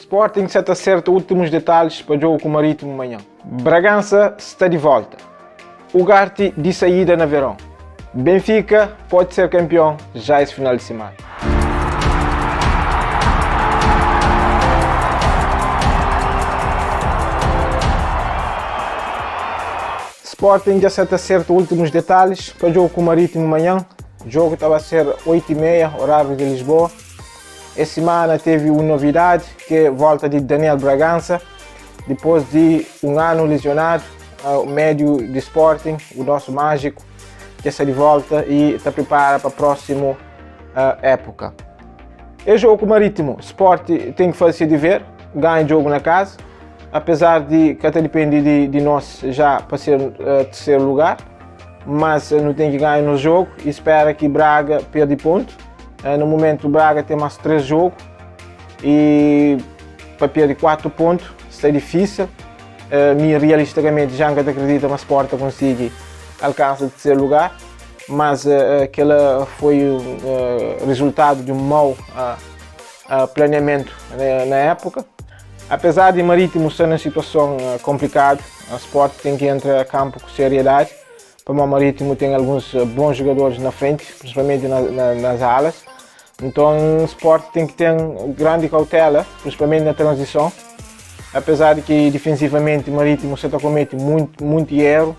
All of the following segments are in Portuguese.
Sporting se acerta últimos detalhes para o jogo com o Marítimo amanhã. Bragança está de volta. Ugarte de saída na verão. Benfica pode ser campeão já esse final de semana. Sporting já se acerta últimos detalhes para o jogo com o Marítimo amanhã. O jogo estava a ser 8h30, horário de Lisboa. Essa semana teve uma novidade, que é a volta de Daniel Bragança, depois de um ano lesionado, o médio de Sporting, o nosso mágico, que está de volta e está preparado para a próxima época. E jogo com o Marítimo, o Sporting tem que fazer de ver, ganha jogo na casa, apesar de que até depende de nós já para ser terceiro lugar, mas não tem que ganhar no jogo e espera que Braga perda ponto. No momento o Braga tem mais 3 jogos e para perder 4 pontos está difícil. Realisticamente já não acredito que o Sporting consiga alcançar o terceiro lugar, mas aquele foi o resultado de um mau planeamento na época. Apesar de Marítimo estar numa situação complicada, o Sporting tem que entrar a campo com seriedade. Para o Marítimo tem alguns bons jogadores na frente, principalmente nas alas. Então o Sport tem que ter grande cautela, principalmente na transição. Apesar de que defensivamente o Marítimo se comete muito erro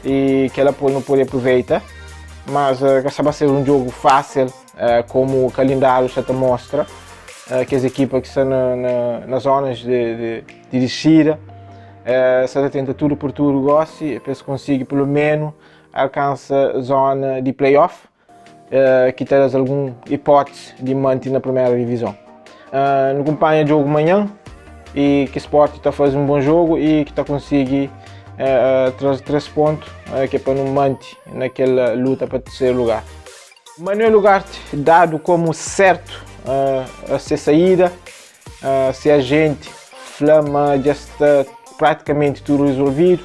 e que ela não pode aproveitar. Mas acaba ser um jogo fácil, como o calendário já te mostra, que as equipas que estão nas zonas de descida, se tenta tudo por tudo, gosta, e depois consegue pelo menos alcançar a zona de playoff, que tem alguma hipótese de manter na primeira divisão. Não acompanha o jogo amanhã e que o Sport está fazendo um bom jogo e que está conseguindo trazer 3 pontos, que é para não manter naquela luta para terceiro lugar. Manuel Ugarte dado como certo a ser saída, se a gente flama já está praticamente tudo resolvido.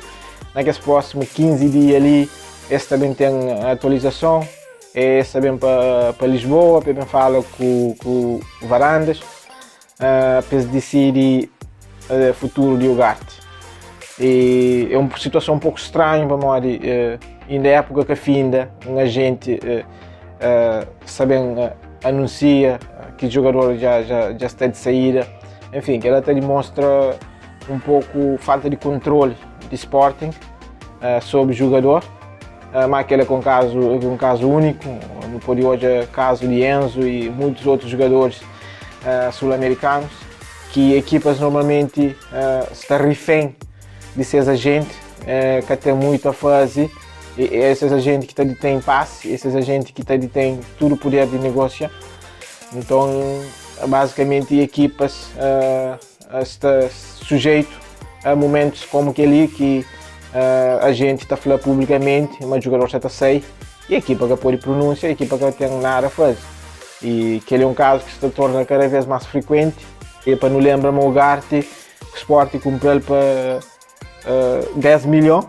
Naqueles próximos 15 dias ali, esse também tem atualização. Esse também para Lisboa, também fala com o Varandas, para decidir o futuro de Ugarte. E é uma situação um pouco estranha para nós, na época que finda, um agente sabendo anuncia que o jogador já está de saída. Enfim, que ela até demonstra um pouco falta de controle de Sporting sobre o jogador, mas aquele é um caso único. No pode hoje é caso de Enzo e muitos outros jogadores sul-americanos, que equipas normalmente estão refém de seus agentes, que tem muito a fazer, e esses agentes que têm passe, esses agentes que têm todo o poder de negócio. Então, basicamente, equipas estão sujeitas a momentos como aquele que a gente está falando publicamente, mas o jogador já está sair e a equipa que pode pronunciar, a equipa que não tem nada a fazer. E aquele é um caso que se torna cada vez mais frequente. E para não lembrar o Ugarte, o Sport comprou ele para 10 milhões,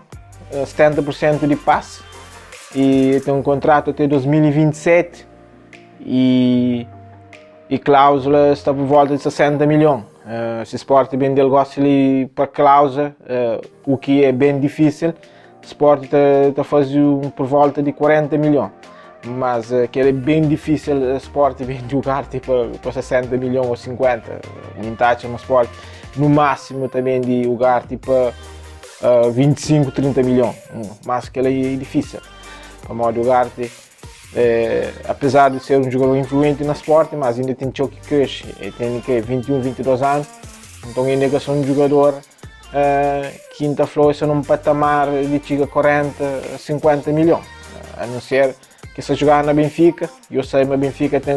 70% de passe, e tem um contrato até 2027 e cláusula está por volta de 60 milhões. Se o Sport bem dele gosta ali para cláusula, o que é bem difícil, o Sport está fazendo por volta de 40 milhões. Mas que é bem difícil o Sport bem jogar para 60 milhões ou 50. Metade no Sport, no máximo também de jogar para 25, 30 milhões. Mas que ele é difícil. Para modo Ugarte, apesar de ser um jogador influente na Sport, mas ainda tem choque que cresce, tem 21, 22 anos, então ainda é um jogador que ainda falou num patamar de chega 40, 50 milhões, a não ser que se jogar na Benfica. Eu sei que a Benfica tem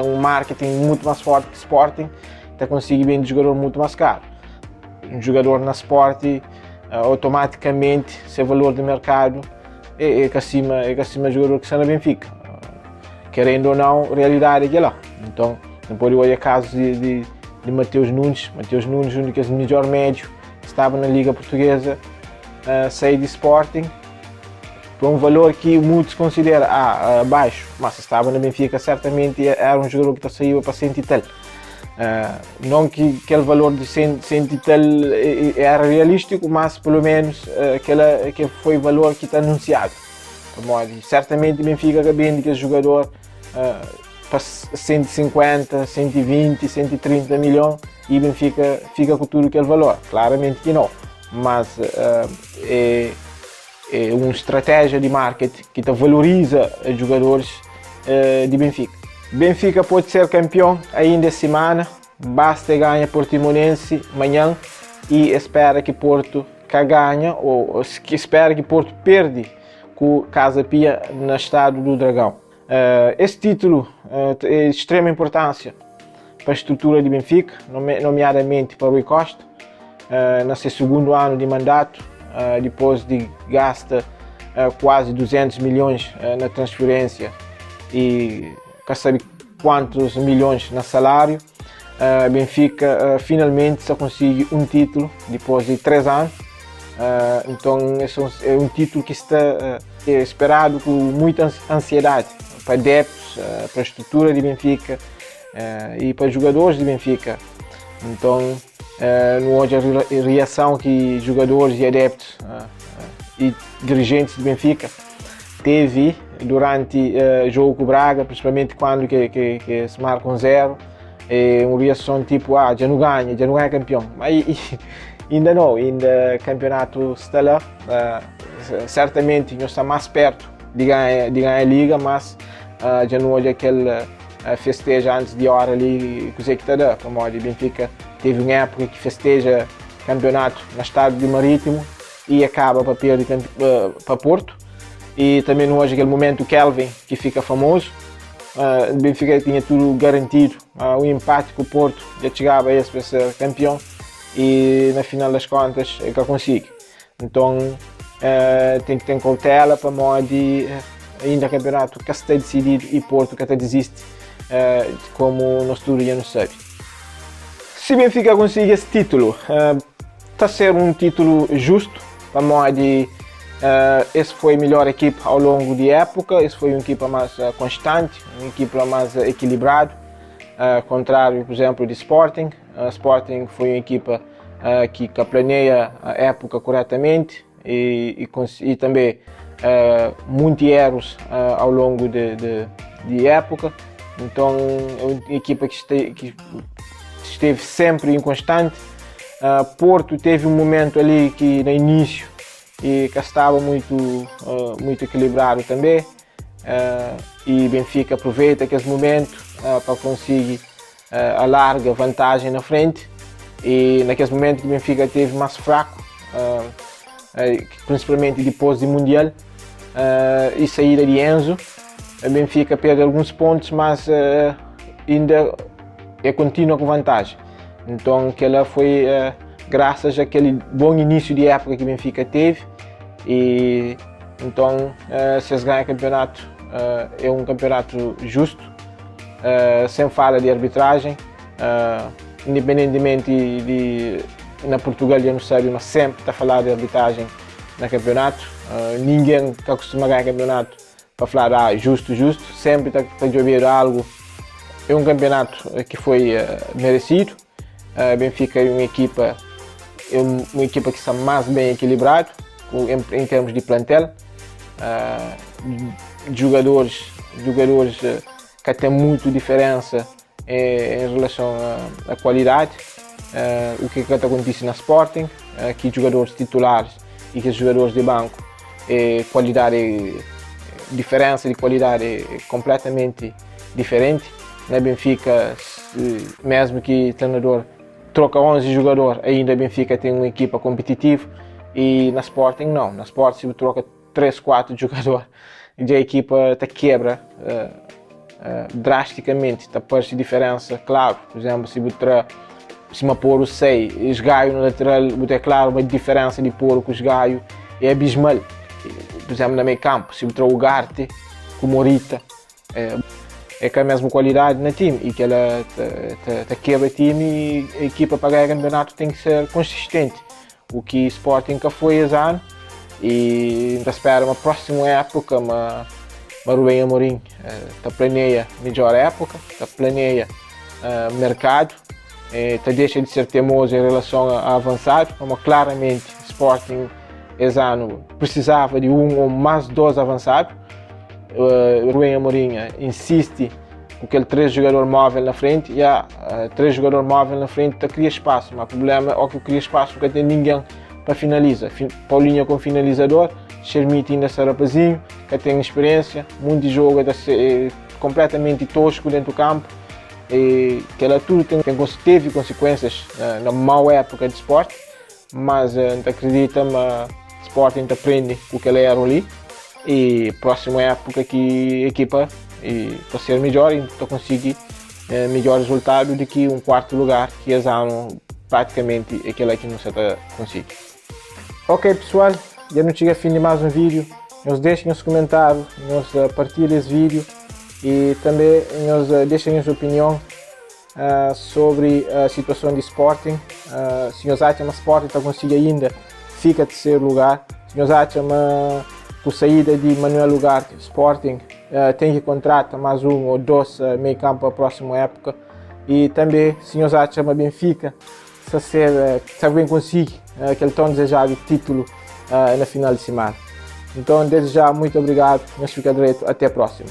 um marketing muito mais forte que o Sporting, está conseguindo vender um jogador muito mais caro. Um jogador na Sport, automaticamente, seu valor de mercado é que acima do jogador que está na Benfica. Querendo ou não, a realidade é que é lá. Então, não pode olhar casos de Mateus Nunes. Mateus Nunes, único melhor médio, estava na Liga Portuguesa, saiu de Sporting, por um valor que muitos consideram baixo, mas estava na Benfica, certamente era um jogador que saiu para 100 e tal. Não que aquele valor de 100 e tal era realístico, mas pelo menos que foi o valor que está anunciado. Certamente o Benfica vende que o jogador para 150, 120, 130 milhões e o Benfica fica com tudo aquele valor. Claramente que não, mas é uma estratégia de marketing que valoriza os jogadores de Benfica. Benfica pode ser campeão ainda esta semana, basta ganhar Portimonense amanhã e espera que Porto ganhe ou espera que Porto perde com Casa Pia no Estádio do Dragão. Este título é de extrema importância para a estrutura de Benfica, nomeadamente para Rui Costa, no seu segundo ano de mandato, depois de gastar quase 200 milhões na transferência e sabe quantos milhões no salário. Benfica finalmente só consegue um título depois de 3 anos. Então é um título que está esperado com muita ansiedade para adeptos, para a estrutura de Benfica e para os jogadores de Benfica. Então hoje a reação que jogadores e adeptos e dirigentes de Benfica teve durante o jogo com o Braga, principalmente quando que se marca 0, é uma reação tipo, já não ganha campeão. Mas ainda não, ainda o campeonato está lá. Certamente não está mais perto de ganhar a Liga, mas já não hoje aquele festeja antes de hora ali, coisa que está lá. Como o Benfica teve uma época que festeja campeonato no Estádio do Marítimo e acaba para perder para Porto. E também hoje aquele momento o Kelvin que fica famoso. O Benfica tinha tudo garantido, o empate com o Porto já chegava a esse para ser campeão e na final das contas é que consegue. Então tem que ter cautela para modo ainda o campeonato que está decidido e Porto que até desiste, como nós tudo já não sabe. Se o Benfica conseguir esse título, está a ser um título justo para modo esse foi a melhor equipe ao longo da época, esse foi uma equipa mais constante, uma equipa mais equilibrada, contrário, por exemplo, de Sporting. Sporting foi uma equipa que planeia a época corretamente e também muitos erros ao longo de época. Então é uma equipa que esteve sempre inconstante. Porto teve um momento ali que no início e que estava muito equilibrado também, e Benfica aproveita aquele momento para conseguir a larga vantagem na frente, e naquele momento que Benfica teve mais fraco, principalmente depois do Mundial e saída de Enzo, a Benfica perde alguns pontos, mas ainda continua com vantagem. Então aquela foi graças àquele bom início de época que o Benfica teve, e então se eles ganham o campeonato é um campeonato justo, sem falha de arbitragem, independentemente na Portugal já não sabe, mas sempre está a falar de arbitragem no campeonato. Ninguém está acostumado a ganhar campeonato para falar justo, sempre está a jogar algo. É um campeonato que foi merecido. Benfica é uma equipa que está mais bem equilibrada em termos de plantel, jogadores que têm muita diferença em relação à qualidade. O que acontece na Sporting, que jogadores titulares e que jogadores de banco, diferença de qualidade é completamente diferente. Na Benfica, mesmo que o treinador troca 11 jogadores, ainda a Benfica tem uma equipa competitiva, e na Sporting não. Na Sporting se troca 3, 4 jogadores e a equipa quebra drasticamente, parece diferença, claro. Por exemplo, se me pôr o 6 Gaio no lateral, é claro, uma diferença de pôr com os Gaio é abismal. Por exemplo, no meio campo, se botar o Garte com o Morita, é com a mesma qualidade no time, e que ela quebra o time, e a equipa para ganhar o campeonato tem que ser consistente, o que Sporting foi esse ano, e ainda espera uma próxima época, Rubem Amorim planeia melhor época, planeia mercado, deixa de ser teimoso em relação a avançado, como claramente Sporting esse ano precisava de um ou mais dois avançados. Rubén Amorim insiste com aquele 3 jogador móvel na frente e há 3 jogador móvel na frente cria espaço, mas o problema é que cria espaço porque tem ninguém para finalizar. Paulinho como finalizador, Shermite ainda é rapazinho, que tem experiência, muito jogo completamente tosco dentro do campo, e que ela tudo teve consequências na má época de Sport, mas acredita que Sporting aprende o que ela era ali, e próxima época que a equipa para ser melhor e para conseguir melhor resultado do que um quarto lugar que esse ano praticamente aquele que não se consegue. Ok pessoal, já não chega a fim de mais um vídeo, nos deixem os comentários, nos partilhem esse vídeo e também nos deixem a sua opinião sobre a situação de Sporting, se nós acham que o Sporting está conseguindo ainda fica em terceiro lugar, se nós acham que a saída de Manuel Ugarte, Sporting tem que contratar mais um ou dois meio campo para a próxima época, e também se nós acham que Benfica se bem consegue aquele tão desejado título na final de semana. Então desde já muito obrigado, nós ficamos direito, até a próxima.